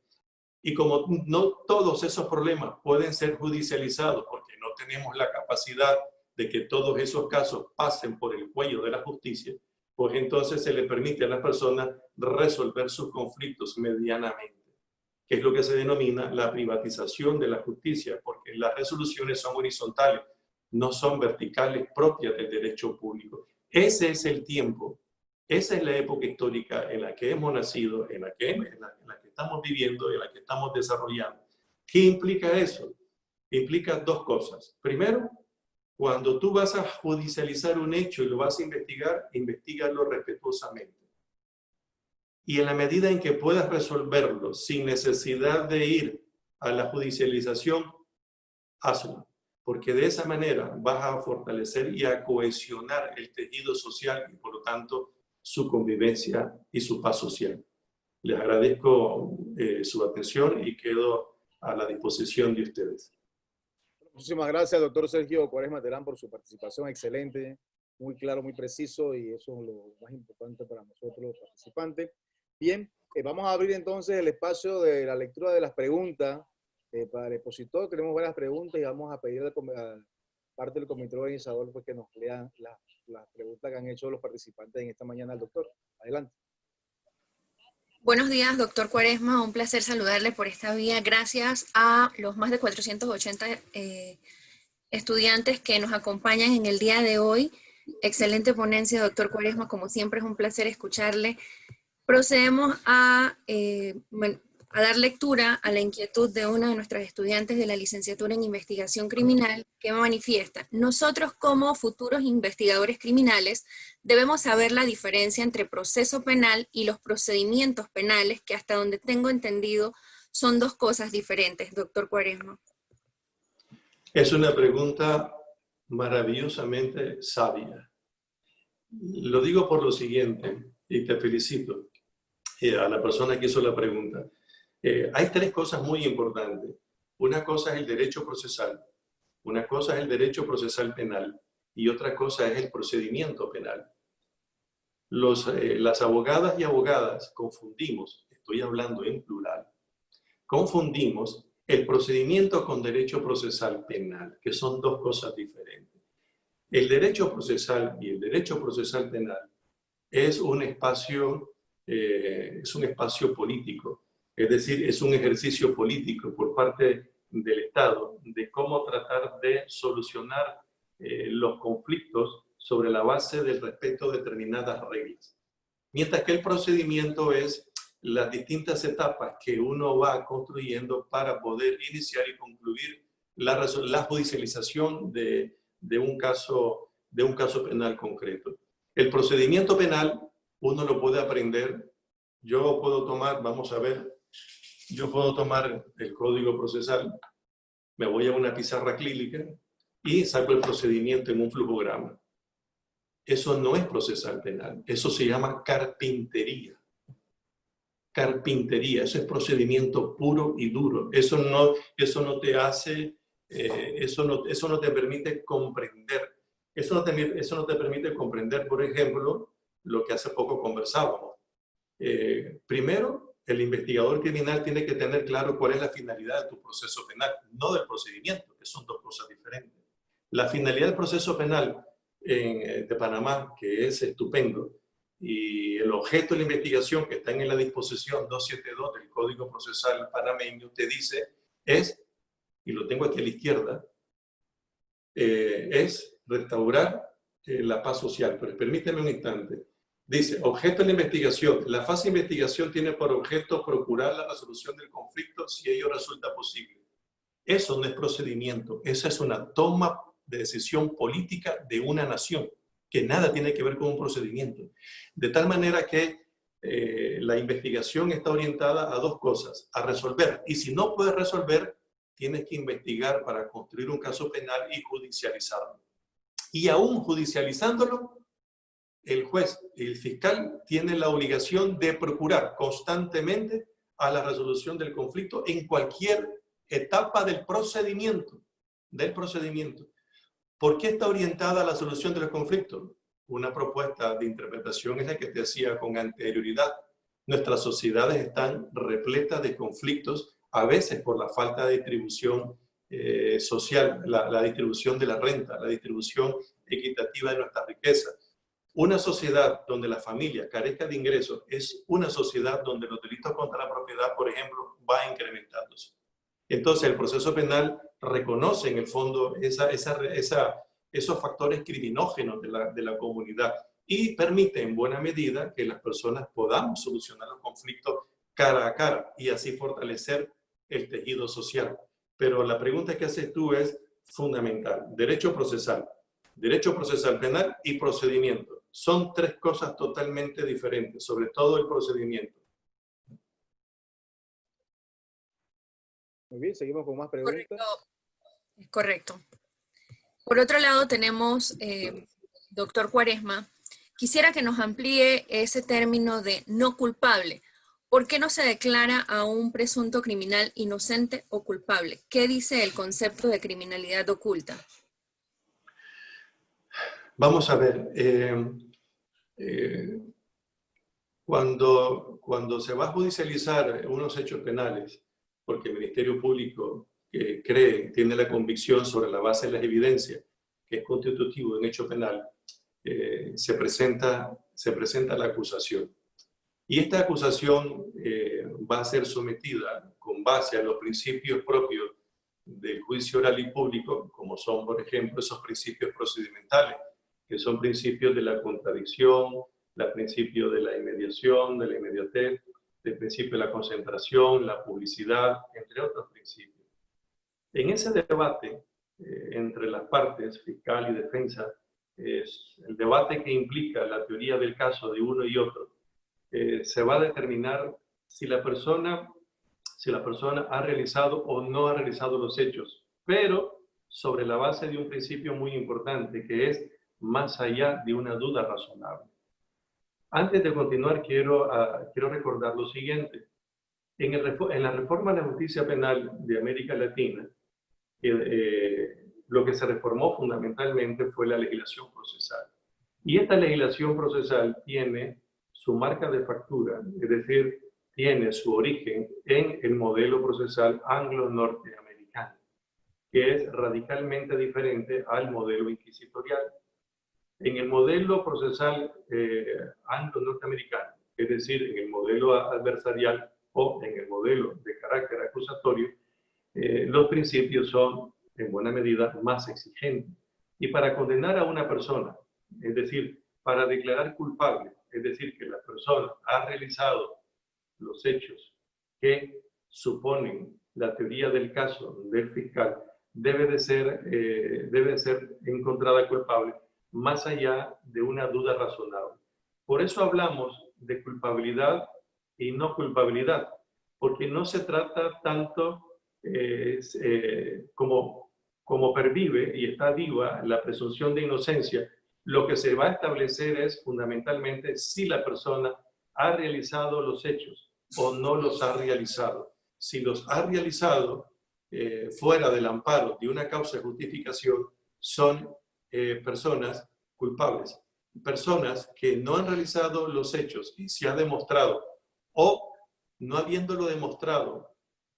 Speaker 3: y como no todos esos problemas pueden ser judicializados porque no tenemos la capacidad de que todos esos casos pasen por el cuello de la justicia, pues entonces se le permite a las personas resolver sus conflictos medianamente, que es lo que se denomina la privatización de la justicia, porque las resoluciones son horizontales, no son verticales propias del derecho público. Ese es el tiempo, esa es la época histórica en la que hemos nacido, en la que estamos viviendo, en la que estamos desarrollando. ¿Qué implica eso? Implica dos cosas. Primero, cuando tú vas a judicializar un hecho y lo vas a investigar, investígalo respetuosamente. Y en la medida en que puedas resolverlo sin necesidad de ir a la judicialización, hazlo. Porque de esa manera vas a fortalecer y a cohesionar el tejido social y, por lo tanto, su convivencia y su paz social. Les agradezco su atención y quedo a la disposición de ustedes.
Speaker 1: Muchísimas gracias, doctor Sergio Cuaresma Terán, por su participación excelente, muy claro, muy preciso, y eso es lo más importante para nosotros los participantes. Bien, vamos a abrir entonces el espacio de la lectura de las preguntas para el expositor. Tenemos varias preguntas y vamos a pedir a parte del comité organizador pues, que nos lean las preguntas que han hecho los participantes en esta mañana al doctor. Adelante.
Speaker 4: Buenos días, doctor Cuaresma. Un placer saludarle por esta vía. Gracias a los más de 480 estudiantes que nos acompañan en el día de hoy. Excelente ponencia, doctor Cuaresma. Como siempre, es un placer escucharle. Procedemos a dar lectura a la inquietud de una de nuestras estudiantes de la licenciatura en investigación criminal que manifiesta: nosotros como futuros investigadores criminales debemos saber la diferencia entre proceso penal y los procedimientos penales, que hasta donde tengo entendido son dos cosas diferentes, doctor Cuaresma.
Speaker 3: Es una pregunta maravillosamente sabia. Lo digo por lo siguiente, y te felicito a la persona que hizo la pregunta. Hay tres cosas muy importantes. Una cosa es el derecho procesal, una cosa es el derecho procesal penal y otra cosa es el procedimiento penal. Las abogadas y abogadas confundimos, estoy hablando en plural, confundimos el procedimiento con derecho procesal penal, que son dos cosas diferentes. El derecho procesal y el derecho procesal penal es un espacio político. Es decir, es un ejercicio político por parte del Estado de cómo tratar de solucionar los conflictos sobre la base del respeto de determinadas reglas. Mientras que el procedimiento es las distintas etapas que uno va construyendo para poder iniciar y concluir la judicialización de un caso penal concreto. El procedimiento penal uno lo puede aprender. Yo puedo tomar, vamos a ver, yo puedo tomar el código procesal, me voy a una pizarra clínica y saco el procedimiento en un flujograma. Eso no es procesal penal, eso se llama carpintería. Carpintería, eso es procedimiento puro y duro. Eso no te hace, eso no te permite comprender. Eso no te permite comprender, por ejemplo, lo que hace poco conversábamos. Primero, el investigador criminal tiene que tener claro cuál es la finalidad de tu proceso penal, no del procedimiento, que son dos cosas diferentes. La finalidad del proceso penal de Panamá, que es estupendo, y el objeto de la investigación que está en la disposición 272 del Código Procesal panameño te dice y lo tengo aquí a la izquierda, es restaurar la paz social. Pero permíteme un instante. Dice, objeto de la investigación. La fase de investigación tiene por objeto procurar la resolución del conflicto si ello resulta posible. Eso no es procedimiento, esa es una toma de decisión política de una nación, que nada tiene que ver con un procedimiento. De tal manera que la investigación está orientada a dos cosas, a resolver. Y si no puedes resolver, tienes que investigar para construir un caso penal y judicializarlo. Y aún judicializándolo, el juez y el fiscal tienen la obligación de procurar constantemente a la resolución del conflicto en cualquier etapa del procedimiento. ¿Por qué está orientada a la solución del conflicto? Una propuesta de interpretación es la que te decía con anterioridad. Nuestras sociedades están repletas de conflictos, a veces por la falta de distribución social, la distribución de la renta, la distribución equitativa de nuestra riqueza. Una sociedad donde la familia carezca de ingresos es una sociedad donde los delitos contra la propiedad, por ejemplo, va incrementándose. Entonces, el proceso penal reconoce en el fondo esos factores criminógenos de la comunidad y permite en buena medida que las personas podamos solucionar los conflictos cara a cara y así fortalecer el tejido social. Pero la pregunta que haces tú es fundamental. Derecho procesal penal y procedimiento. Son tres cosas totalmente diferentes, sobre todo el procedimiento.
Speaker 1: Muy bien, seguimos con más preguntas.
Speaker 4: Correcto. Por otro lado tenemos, doctor Cuaresma, quisiera que nos amplíe ese término de no culpable. ¿Por qué no se declara a un presunto criminal inocente o culpable? ¿Qué dice el concepto de criminalidad oculta?
Speaker 3: Vamos a ver, cuando se va a judicializar unos hechos penales, porque el Ministerio Público tiene la convicción sobre la base de las evidencias, que es constitutivo de un hecho penal, se presenta la acusación. Y esta acusación va a ser sometida con base a los principios propios del juicio oral y público, como son, por ejemplo, esos principios procedimentales, que son principios de la contradicción, el principio de la inmediación, de la inmediatez, el principio de la concentración, la publicidad, entre otros principios. En ese debate entre las partes, fiscal y defensa, es el debate que implica la teoría del caso de uno y otro, se va a determinar si la persona ha realizado o no ha realizado los hechos, pero sobre la base de un principio muy importante, que es más allá de una duda razonable. Antes de continuar, quiero recordar lo siguiente. En la reforma de la justicia penal de América Latina, lo que se reformó fundamentalmente fue la legislación procesal. Y esta legislación procesal tiene su marca de factura, es decir, tiene su origen en el modelo procesal anglo-norteamericano, que es radicalmente diferente al modelo inquisitorial. En el modelo procesal anglo-norteamericano, es decir, en el modelo adversarial o en el modelo de carácter acusatorio, los principios son en buena medida más exigentes. Y para condenar a una persona, es decir, para declarar culpable, es decir, que la persona ha realizado los hechos que suponen la teoría del caso del fiscal, debe ser encontrada culpable más allá de una duda razonable. Por eso hablamos de culpabilidad y no culpabilidad, porque no se trata tanto como pervive y está viva la presunción de inocencia. Lo que se va a establecer es fundamentalmente si la persona ha realizado los hechos o no los ha realizado. Si los ha realizado fuera del amparo de una causa de justificación, son personas culpables. Personas que no han realizado los hechos y se ha demostrado, o no habiéndolo demostrado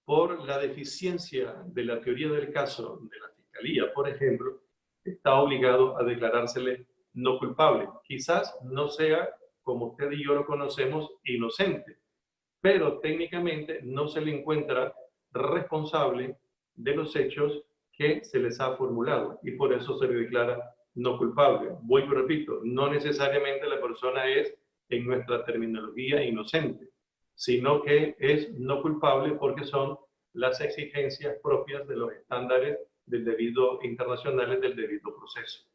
Speaker 3: por la deficiencia de la teoría del caso de la Fiscalía, por ejemplo, está obligado a declarársele no culpable. Quizás no sea, como usted y yo lo conocemos, inocente, pero técnicamente no se le encuentra responsable de los hechos que se les ha formulado y por eso se le declara no culpable. Vuelvo y repito, no necesariamente la persona es, en nuestra terminología, inocente, sino que es no culpable porque son las exigencias propias de los estándares del debido internacionales del debido proceso.